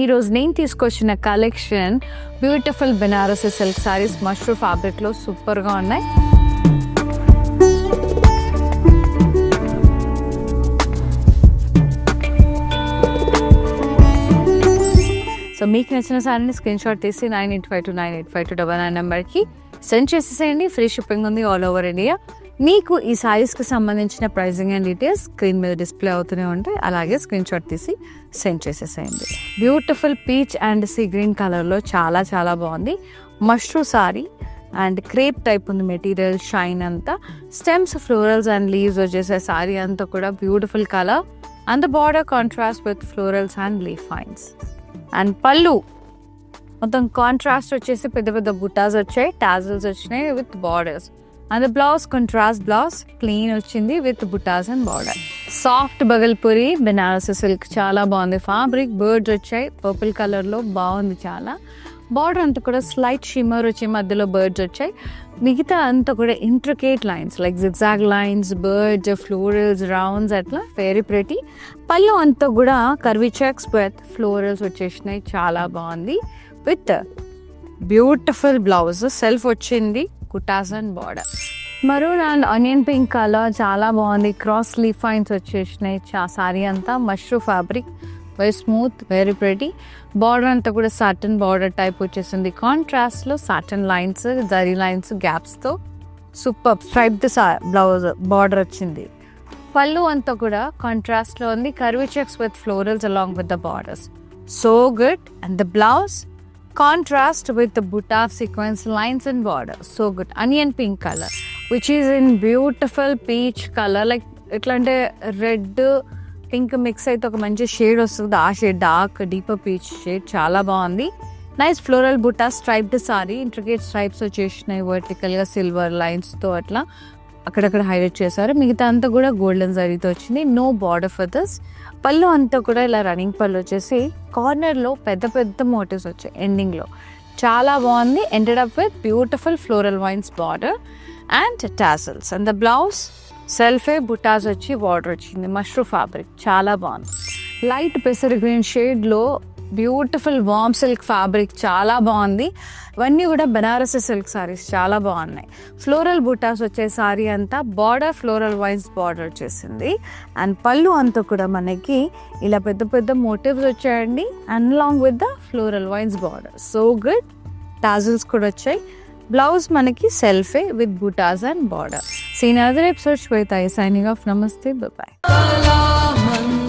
ఈరోజు నేను తీసుకొచ్చిన collection beautiful Banarasi silk saris mashru ఫ్యాబ్రిక్లో సూపర్గా ఉన్నాయి. సో మీకు నచ్చిన సారీని స్క్రీన్ షాట్ తీసి 9852985299 నెంబర్కి సెండ్ చేసేసేయండి. ఫ్రీ షిప్పింగ్ ఉంది ఆల్ ఓవర్ ఇండియా. మీకు ఈ సారీస్కి సంబంధించిన ప్రైజింగ్ అండ్ డీటెయిల్స్ స్క్రీన్ మీద డిస్ప్లే అవుతూనే ఉంటాయి. అలాగే స్క్రీన్ షాట్ తీసి సెండ్ చేసేసేయండి. Beautiful peach and sea green కలర్లో చాలా చాలా బాగుంది. Mashru sorry and crepe type ఉంది మెటీరియల్, షైన్ అంతా. స్టెమ్స్, ఫ్లోరల్స్ అండ్ లీవ్స్ వచ్చేసే సారీ అంతా కూడా beautiful colour and the border contrast with florals and leaf fines. And పళ్ళు మొత్తం కాంట్రాస్ట్ వచ్చేసి పెద్ద పెద్ద బుటాస్ వచ్చాయి, టాజల్స్ వచ్చినాయి with borders. And blouse contrast blouse plain వచ్చింది విత్ బుటాస్ and border. Soft Bhagalpuri Benarasi silk చాలా బాగుంది. ఫ్యాబ్రిక్ బర్డ్స్ వచ్చాయి పర్పుల్ కలర్లో, బాగుంది చాలా. బార్డర్ అంతా కూడా స్లైట్ షిమ్మర్ వచ్చి మధ్యలో బర్డ్స్ వచ్చాయి. మిగతా అంతా కూడా intricate lines like zigzag lines, birds, florals, rounds అట్లా వెరీ ప్రెటీ. పళ్ళు అంతా కూడా కర్వీ చెక్స్ విత్ ఫ్లోరల్స్ వచ్చేసినాయి, చాలా బాగుంది. విత్ బ్యూటిఫుల్ బ్లౌజ్ సెల్ఫ్ వచ్చింది, కుటాస్ and border. Maroon and onion pink colour చాలా బాగుంది. క్రాస్ లీఫ్ ఫైన్స్ వచ్చేసినాయి. సారీ అంతా mashru fabric, very smooth, very pretty. Border అంతా కూడా సాటన్ బార్డర్ టైప్ వచ్చేసింది. కాంట్రాస్ట్లో సాటన్ లైన్స్, జరీ లైన్స్, గ్యాప్స్తో సూపర్ స్ట్రైప్డ్ బ్లౌజ్ బార్డర్ వచ్చింది. పళ్ళు అంతా కూడా కాంట్రాస్ట్లో ఉంది, curvy checks with florals along with the borders. So good. And the blouse contrast with the butta sequence lines and border. So good. Onion pink color which is in beautiful peach color, like itlante red pink mix అయితే ఒక మంచి shade వస్తుంది. ఆ shade dark deeper peach shade చాలా బాగుంది. Nice floral butta striped sari, intricate stripes వచ్చేసినాయి వర్టికల్గా silver లైన్స్తో అట్లా అక్కడక్కడ హైలైట్ చేశారు. మిగతా అంతా కూడా గోల్డెన్ జరీతో వచ్చింది. No border for this. పళ్ళు అంతా కూడా ఇలా రన్నింగ్ పళ్ళు వచ్చేసి కార్నర్లో పెద్ద పెద్ద మోటివ్స్ వచ్చాయి ఎండింగ్లో, చాలా బాగుంది. Ended up with beautiful floral vines border and tassels. And the blouse సెల్ఫే బుటాస్ వచ్చి బార్డర్ వచ్చింది. మష్రూ ఫ్యాబ్రిక్ చాలా బాగుంది. లైట్ పెసర్ గ్రీన్ షేడ్లో బ్యూటిఫుల్ వామ్ సిల్క్ ఫ్యాబ్రిక్ చాలా బాగుంది. ఇవన్నీ కూడా బెనారసి సిల్క్ సారీస్ చాలా బాగున్నాయి. ఫ్లోరల్ బుటాస్ వచ్చే సారీ అంతా బార్డర్ ఫ్లోరల్ వైన్స్ బార్డర్ వచ్చేసింది. అండ్ పళ్ళు అంతా కూడా మనకి ఇలా పెద్ద పెద్ద మోటివ్స్ వచ్చాయండి and along with the floral vines border. So good. Tassels కూడా వచ్చాయి. బ్లౌజ్ మనకి సెల్ఫే విత్ బుటాస్ and border. Seen other episodes with I signing off. Namaste. Bye bye.